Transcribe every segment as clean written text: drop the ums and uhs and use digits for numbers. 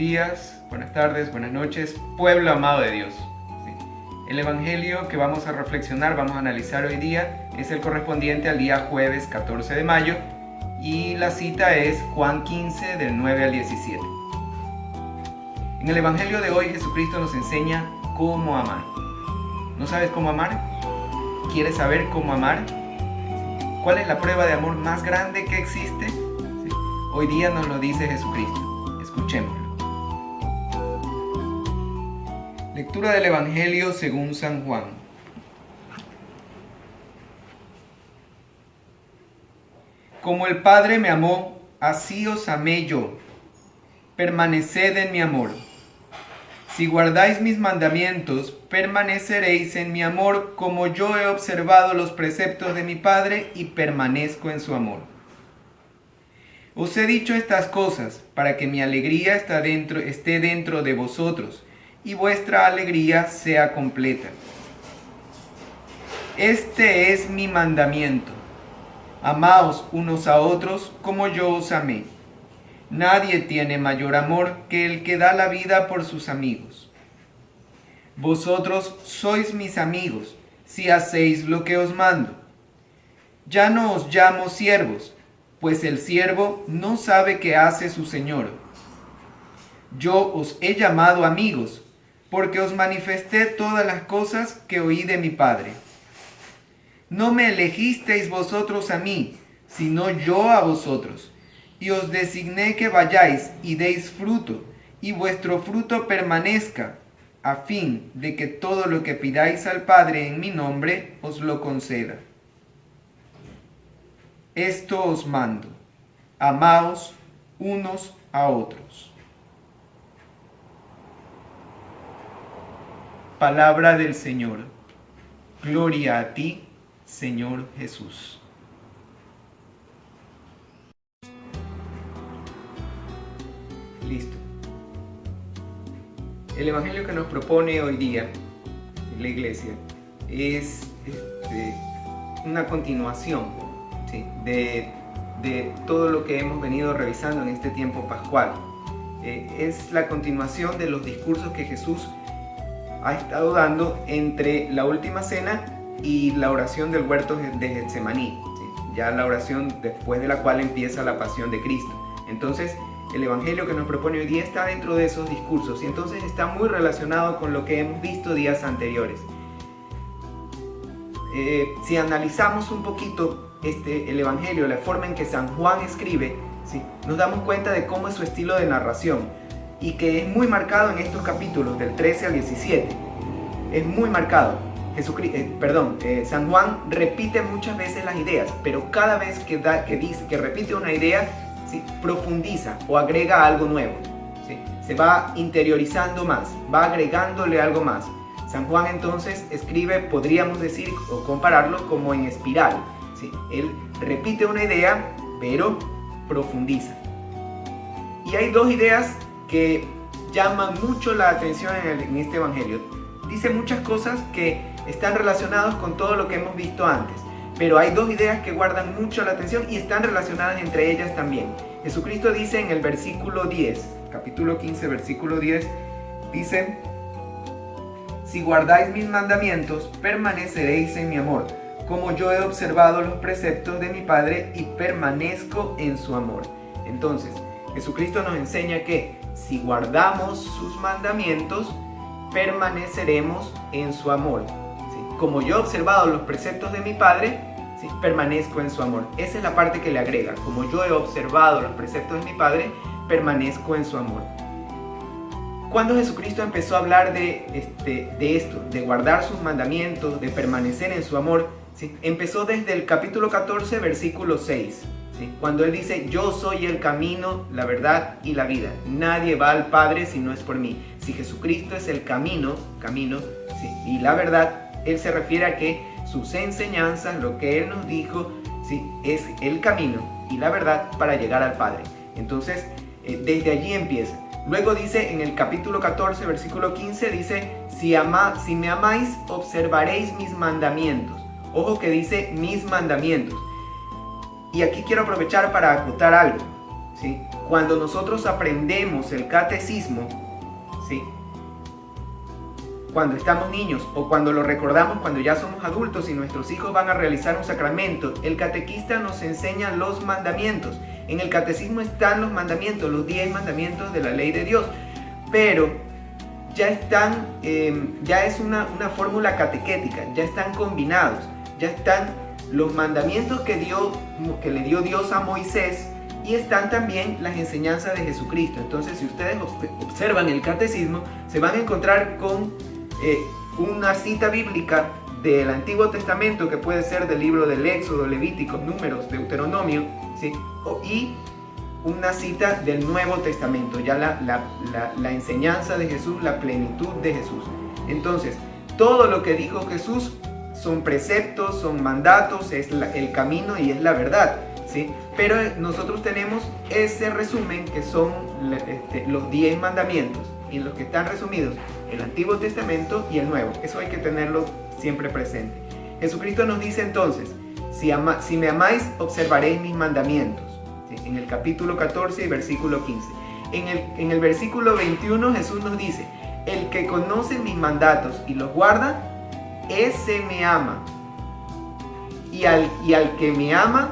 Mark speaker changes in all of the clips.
Speaker 1: días, buenas tardes, buenas noches, pueblo amado de Dios. ¿Sí? El evangelio que vamos a reflexionar, vamos a analizar hoy día, es el correspondiente al día jueves 14 de mayo y la cita es Juan 15 del 9 al 17. En el evangelio de hoy Jesucristo nos enseña cómo amar. ¿No sabes cómo amar? ¿Quieres saber cómo amar? ¿Cuál es la prueba de amor más grande que existe? ¿Sí? Hoy día nos lo dice Jesucristo. Escuchémoslo. Lectura del Evangelio según San Juan. Como el Padre me amó, así os amé yo. Permaneced en mi amor. Si guardáis mis mandamientos, permaneceréis en mi amor, como yo he observado los preceptos de mi Padre y permanezco en su amor. Os he dicho estas cosas para que mi alegría esté dentro de vosotros y vuestra alegría sea completa. Este es mi mandamiento: amaos unos a otros como yo os amé. Nadie tiene mayor amor que el que da la vida por sus amigos. Vosotros sois mis amigos si hacéis lo que os mando. Ya no os llamo siervos, pues el siervo no sabe qué hace su señor. Yo os he llamado amigos, porque os manifesté todas las cosas que oí de mi Padre. No me elegisteis vosotros a mí, sino yo a vosotros, y os designé que vayáis y deis fruto, y vuestro fruto permanezca, a fin de que todo lo que pidáis al Padre en mi nombre os lo conceda. Esto os mando: amaos unos a otros. Palabra del Señor. Gloria a ti, Señor Jesús. Listo. El evangelio que nos propone hoy día la iglesia es una continuación, ¿sí?, de todo lo que hemos venido revisando en este tiempo pascual. Es la continuación de los discursos que Jesús ha estado dando entre la última cena y la oración del huerto de Getsemaní, ¿sí?, ya la oración después de la cual empieza la pasión de Cristo. Entonces, el evangelio que nos propone hoy día está dentro de esos discursos y entonces está muy relacionado con lo que hemos visto días anteriores. Si analizamos un poquito el evangelio, la forma en que San Juan escribe, ¿sí?, nos damos cuenta de cómo es su estilo de narración y que es muy marcado en estos capítulos del 13 al 17. Es muy marcado. San Juan repite muchas veces las ideas, pero cada vez que repite una idea, ¿sí?, profundiza o agrega algo nuevo, ¿sí? Se va interiorizando más, va agregándole algo más. San Juan entonces escribe, podríamos decir o compararlo como en espiral, ¿sí? Él repite una idea, pero profundiza. Y hay dos ideas que llaman mucho la atención en este evangelio. Dice muchas cosas que están relacionadas con todo lo que hemos visto antes, pero hay dos ideas que guardan mucho la atención y están relacionadas entre ellas también. Jesucristo dice en el versículo 10, capítulo 15, versículo 10, dice: si guardáis mis mandamientos, permaneceréis en mi amor, como yo he observado los preceptos de mi Padre y permanezco en su amor. Entonces, Jesucristo nos enseña que si guardamos sus mandamientos, permaneceremos en su amor. ¿Sí? Como yo he observado los preceptos de mi Padre, ¿sí?, permanezco en su amor. Esa es la parte que le agrega. Como yo he observado los preceptos de mi Padre, permanezco en su amor. Cuando Jesucristo empezó a hablar de esto, de guardar sus mandamientos, de permanecer en su amor, ¿sí?, empezó desde el capítulo 14, versículo 6. ¿Sí? Cuando Él dice: yo soy el camino, la verdad y la vida. Nadie va al Padre si no es por mí. Si Jesucristo es el camino, ¿sí?, y la verdad, Él se refiere a que sus enseñanzas, lo que Él nos dijo, ¿sí?, es el camino y la verdad para llegar al Padre. Entonces, desde allí empieza. Luego dice en el capítulo 14, versículo 15, dice: si me amáis, observaréis mis mandamientos. Ojo que dice mis mandamientos. Y aquí quiero aprovechar para acotar algo, ¿sí? cuando nosotros aprendemos el catecismo, ¿sí?, cuando estamos niños o cuando lo recordamos cuando ya somos adultos y nuestros hijos van a realizar un sacramento, el catequista nos enseña los mandamientos. En el catecismo están los mandamientos, los 10 mandamientos de la ley de Dios, pero ya están, ya es una fórmula catequética, ya están combinados, ya están los mandamientos que le dio Dios a Moisés, y están también las enseñanzas de Jesucristo. Entonces, si ustedes observan el catecismo, se van a encontrar con una cita bíblica del Antiguo Testamento, que puede ser del libro del Éxodo, Levítico, Números, Deuteronomio, ¿sí?, y una cita del Nuevo Testamento, ya la enseñanza de Jesús, la plenitud de Jesús. Entonces, todo lo que dijo Jesús son preceptos, son mandatos, es el camino y es la verdad, ¿sí? Pero nosotros tenemos ese resumen que son los 10 mandamientos, en los que están resumidos el Antiguo Testamento y el Nuevo. Eso hay que tenerlo siempre presente. Jesucristo nos dice entonces: si me amáis, observaréis mis mandamientos, ¿sí?, en el capítulo 14 y versículo 15. En el versículo 21 Jesús nos dice: el que conoce mis mandatos y los guarda, ese me ama. Y al que me ama,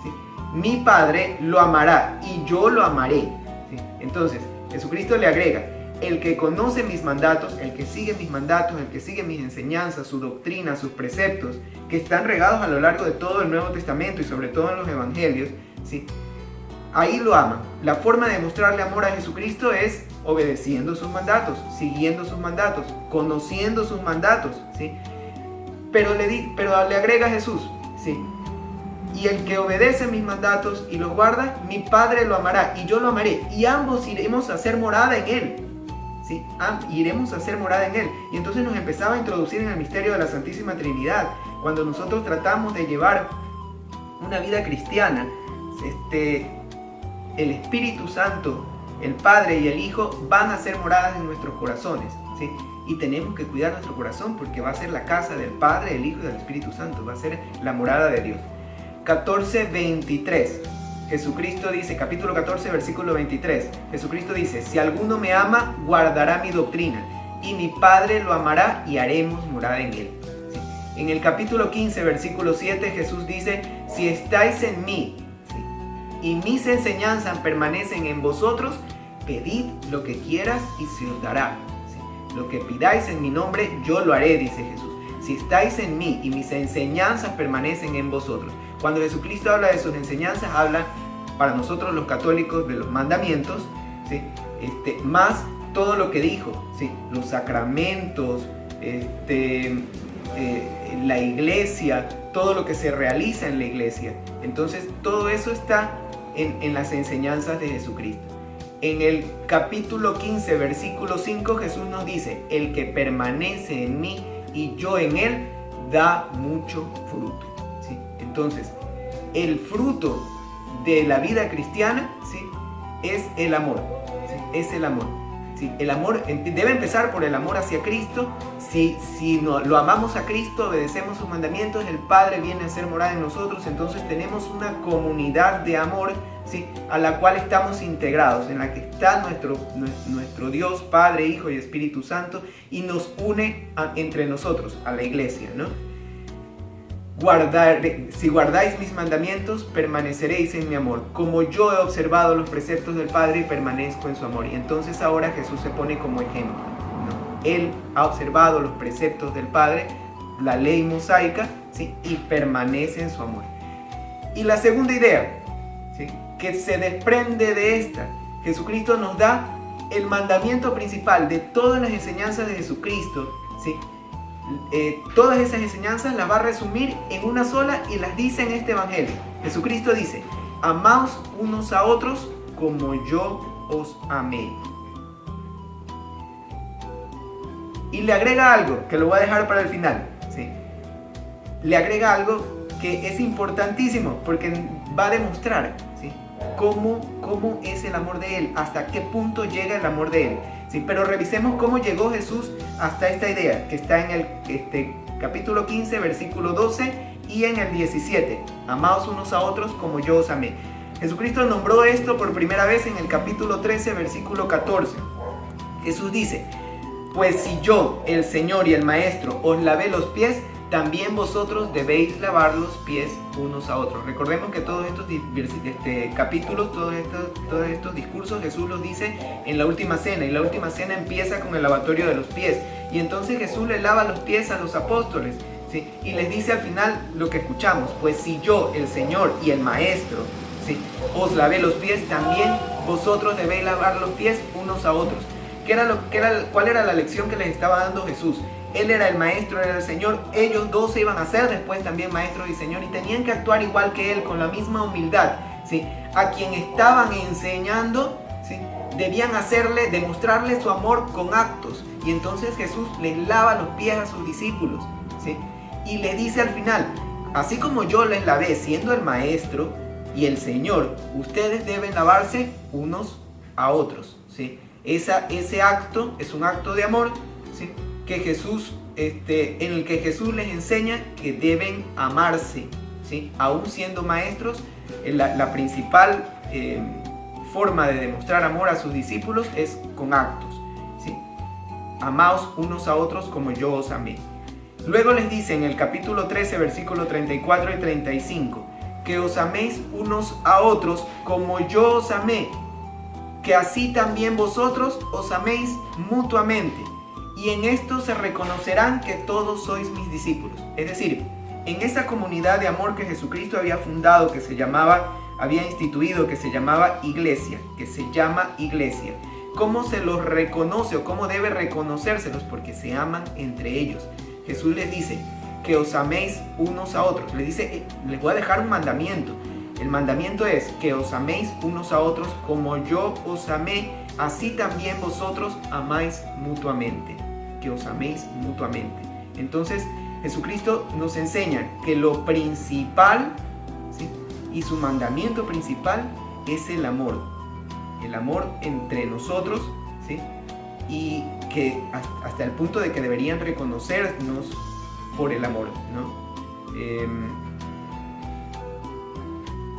Speaker 1: ¿sí?, mi Padre lo amará y yo lo amaré, ¿sí? Entonces Jesucristo le agrega: el que conoce mis mandatos, el que sigue mis mandatos, el que sigue mis enseñanzas, su doctrina, sus preceptos, que están regados a lo largo de todo el Nuevo Testamento y sobre todo en los Evangelios, ¿sí?, ahí lo ama. La forma de mostrarle amor a Jesucristo es obedeciendo sus mandatos, siguiendo sus mandatos, conociendo sus mandatos, ¿sí? Pero le agrega Jesús, ¿sí?, y el que obedece mis mandatos y los guarda, mi Padre lo amará y yo lo amaré, y ambos iremos a hacer morada en él, ¿sí? Iremos a hacer morada en él. Y entonces nos empezaba a introducir en el misterio de la Santísima Trinidad. Cuando nosotros tratamos de llevar una vida cristiana, el Espíritu Santo, el Padre y el Hijo van a hacer moradas en nuestros corazones, ¿sí? Y tenemos que cuidar nuestro corazón, porque va a ser la casa del Padre, del Hijo y del Espíritu Santo. Va a ser la morada de Dios. 14:23. Jesucristo dice, capítulo 14, versículo 23. Jesucristo dice: si alguno me ama, guardará mi doctrina, y mi Padre lo amará y haremos morada en él. ¿Sí? En el capítulo 15, versículo 7, Jesús dice: si estáis en mí, ¿sí?, y mis enseñanzas permanecen en vosotros, pedid lo que quieras y se os dará. ¿Sí? Lo que pidáis en mi nombre, yo lo haré, dice Jesús. Si estáis en mí y mis enseñanzas permanecen en vosotros. Cuando Jesucristo habla de sus enseñanzas, habla para nosotros los católicos de los mandamientos, ¿sí?, más todo lo que dijo, ¿sí?, los sacramentos, la iglesia, todo lo que se realiza en la iglesia. Entonces todo eso está en las enseñanzas de Jesucristo. En el capítulo 15, versículo 5, Jesús nos dice: el que permanece en mí y yo en él, da mucho fruto, ¿sí? Entonces, el fruto de la vida cristiana, ¿sí?, es el amor, ¿sí?, es el amor, ¿sí? El amor debe empezar por el amor hacia Cristo. Si no, lo amamos a Cristo, obedecemos sus mandamientos, el Padre viene a ser morada en nosotros. Entonces tenemos una comunidad de amor, ¿sí?, a la cual estamos integrados, en la que está nuestro Dios, Padre, Hijo y Espíritu Santo, y nos une entre nosotros, a la iglesia, ¿no? Si guardáis mis mandamientos, permaneceréis en mi amor, como yo he observado los preceptos del Padre y permanezco en su amor. Y entonces ahora Jesús se pone como ejemplo, ¿no? Él ha observado los preceptos del Padre, la ley mosaica, ¿sí?, y permanece en su amor. Y la segunda idea, ¿sí?, que se desprende de esta, Jesucristo nos da el mandamiento principal de todas las enseñanzas de Jesucristo, ¿sí? Todas esas enseñanzas las va a resumir en una sola y las dice en este evangelio. Jesucristo dice: amaos unos a otros como yo os amé. Y le agrega algo que lo voy a dejar para el final, ¿sí? Le agrega algo que es importantísimo, porque va a demostrar, ¿sí?, cómo es el amor de Él, hasta qué punto llega el amor de Él, ¿sí? Pero revisemos cómo llegó Jesús hasta esta idea, que está en el capítulo 15, versículo 12 y en el 17. Amaos unos a otros como yo os amé. Jesucristo nombró esto por primera vez en el capítulo 13, versículo 14. Jesús dice: pues si yo, el Señor y el Maestro, os lavé los pies, también vosotros debéis lavar los pies unos a otros. Recordemos que todos estos capítulos, todos estos discursos, Jesús los dice en la última cena. Y la última cena empieza con el lavatorio de los pies. Y entonces Jesús le lava los pies a los apóstoles, ¿sí? Y les dice al final lo que escuchamos: pues si yo, el Señor y el Maestro, ¿sí?, os lavé los pies, también vosotros debéis lavar los pies unos a otros. ¿Cuál era la lección que les estaba dando Jesús? Él era el Maestro, era el Señor. Ellos dos se iban a ser después también Maestro y Señor, y tenían que actuar igual que Él, con la misma humildad, ¿sí? A quien estaban enseñando, ¿sí?, debían demostrarle su amor con actos. Y entonces Jesús les lava los pies a sus discípulos, ¿sí? Y les dice al final: así como yo les lavé siendo el Maestro y el Señor, ustedes deben lavarse unos a otros, ¿sí? Ese acto es un acto de amor, ¿sí?, que Jesús, en el que Jesús les enseña que deben amarse, ¿sí? Aún siendo maestros, la principal forma de demostrar amor a sus discípulos es con actos, ¿sí? Amaos unos a otros como yo os amé. Luego les dice en el capítulo 13, versículos 34 y 35, que os améis unos a otros como yo os amé, que así también vosotros os améis mutuamente, y en esto se reconocerán que todos sois mis discípulos. Es decir, en esa comunidad de amor que Jesucristo había fundado, había instituido, que se llamaba iglesia, ¿cómo se los reconoce o cómo debe reconocérselos? Porque se aman entre ellos. Jesús les dice que os améis unos a otros. Les dice: les voy a dejar un mandamiento. El mandamiento es que os améis unos a otros como yo os amé, así también vosotros amáis mutuamente. Que os améis mutuamente. Entonces Jesucristo nos enseña que lo principal, ¿sí?, y su mandamiento principal es el amor entre nosotros, ¿sí?, y que hasta el punto de que deberían reconocernos por el amor, ¿no?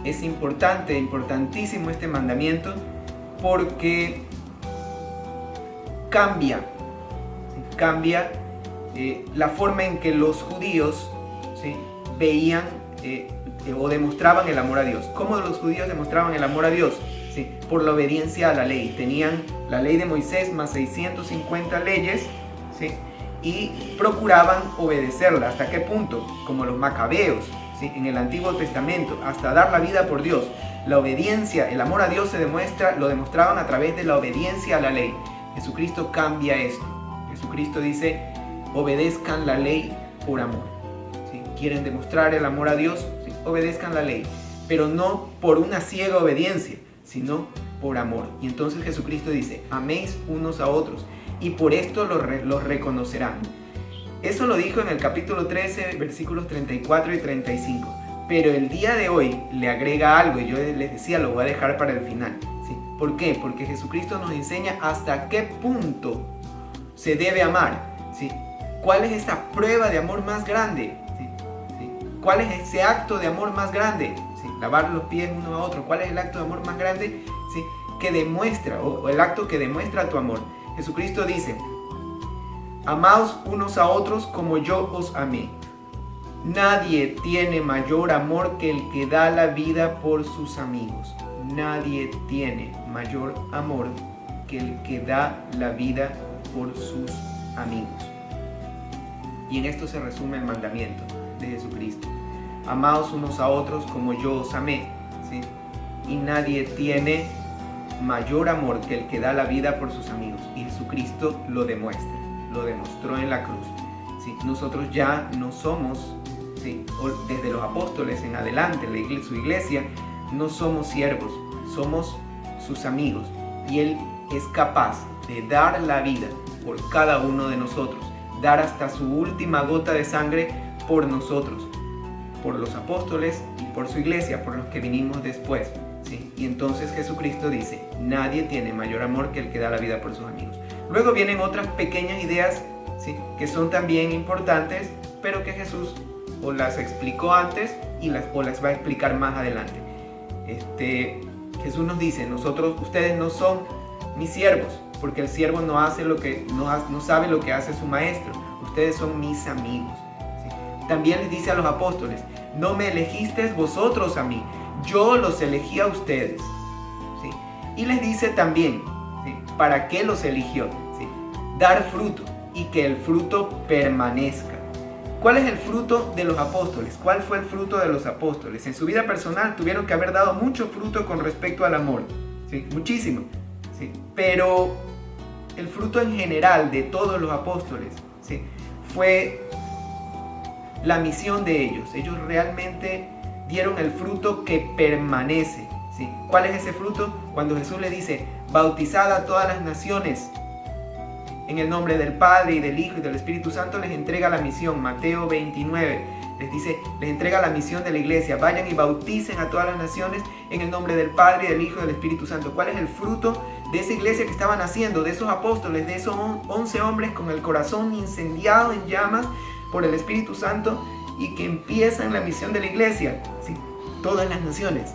Speaker 1: Es importantísimo este mandamiento, porque cambia la forma en que los judíos, ¿sí?, veían o demostraban el amor a Dios. ¿Cómo los judíos demostraban el amor a Dios? ¿Sí? Por la obediencia a la ley. Tenían la ley de Moisés más 650 leyes, ¿sí?, y procuraban obedecerla. ¿Hasta qué punto? Como los macabeos, ¿sí?, en el Antiguo Testamento, hasta dar la vida por Dios. La obediencia, el amor a Dios lo demostraban a través de la obediencia a la ley. Jesucristo cambia esto. Jesucristo dice: obedezcan la ley por amor, ¿sí? Quieren demostrar el amor a Dios, ¿sí?, obedezcan la ley, pero no por una ciega obediencia, sino por amor. Y entonces Jesucristo dice: améis unos a otros, y por esto los reconocerán. Eso lo dijo en el capítulo 13, versículos 34 y 35. Pero el día de hoy le agrega algo, y yo les decía, lo voy a dejar para el final, ¿sí? ¿Por qué? Porque Jesucristo nos enseña hasta qué punto se debe amar, ¿sí? ¿Cuál es esa prueba de amor más grande? ¿Sí? ¿Sí? ¿Cuál es ese acto de amor más grande? ¿Sí? Lavar los pies uno a otro. ¿Cuál es el acto de amor más grande, ¿sí?, que demuestra, o el acto que demuestra tu amor? Jesucristo dice: amaos unos a otros como yo os amé. Nadie tiene mayor amor que el que da la vida por sus amigos. Nadie tiene mayor amor que el que da la vida por sus amigos. Y en esto se resume el mandamiento de Jesucristo: amaos unos a otros como yo os amé, ¿sí? Y nadie tiene mayor amor que el que da la vida por sus amigos. Y Jesucristo lo demuestra, lo demostró en la cruz, ¿sí? Nosotros ya no somos, ¿sí?, desde los apóstoles en adelante, su iglesia, no somos siervos, somos sus amigos. Y Él es capaz de dar la vida por cada uno de nosotros, dar hasta su última gota de sangre por nosotros, por los apóstoles y por su iglesia, por los que vinimos después, ¿sí? Y entonces Jesucristo dice: nadie tiene mayor amor que el que da la vida por sus amigos. Luego vienen otras pequeñas ideas, ¿sí?, que son también importantes, pero que Jesús o las explicó antes o las va a explicar más adelante. Jesús nos dice, ustedes no son mis siervos, porque el siervo no sabe lo que hace su maestro. Ustedes son mis amigos. ¿Sí? También les dice a los apóstoles, no me elegisteis vosotros a mí, yo los elegí a ustedes. ¿Sí? Y les dice también, ¿sí?, ¿para qué los eligió? ¿Sí? Dar fruto y que el fruto permanezca. ¿Cuál es el fruto de los apóstoles? ¿Cuál fue el fruto de los apóstoles? En su vida personal tuvieron que haber dado mucho fruto con respecto al amor. ¿Sí? Muchísimo. ¿Sí? Pero el fruto en general de todos los apóstoles, ¿sí?, fue la misión de ellos. Ellos realmente dieron el fruto que permanece. ¿Sí? ¿Cuál es ese fruto? Cuando Jesús le dice, bautizad a todas las naciones en el nombre del Padre y del Hijo y del Espíritu Santo, les entrega la misión. Mateo 29 les dice, les entrega la misión de la iglesia. Vayan y bauticen a todas las naciones en el nombre del Padre y del Hijo y del Espíritu Santo. ¿Cuál es el fruto de esa iglesia que estaban haciendo? De esos apóstoles, de esos 11 hombres con el corazón incendiado en llamas por el Espíritu Santo y que empiezan la misión de la iglesia. ¿Sí? Todas las naciones.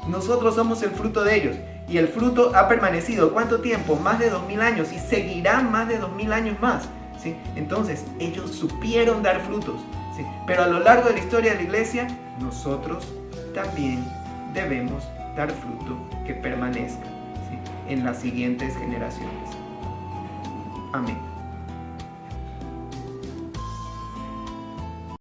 Speaker 1: Nosotros somos el fruto de ellos. Y el fruto ha permanecido, ¿cuánto tiempo? Más de 2000 años, y seguirán más de 2000 años más. ¿Sí? Entonces, ellos supieron dar frutos. ¿Sí? Pero a lo largo de la historia de la iglesia, nosotros también debemos dar fruto que permanezca, ¿sí?, en las siguientes generaciones. Amén.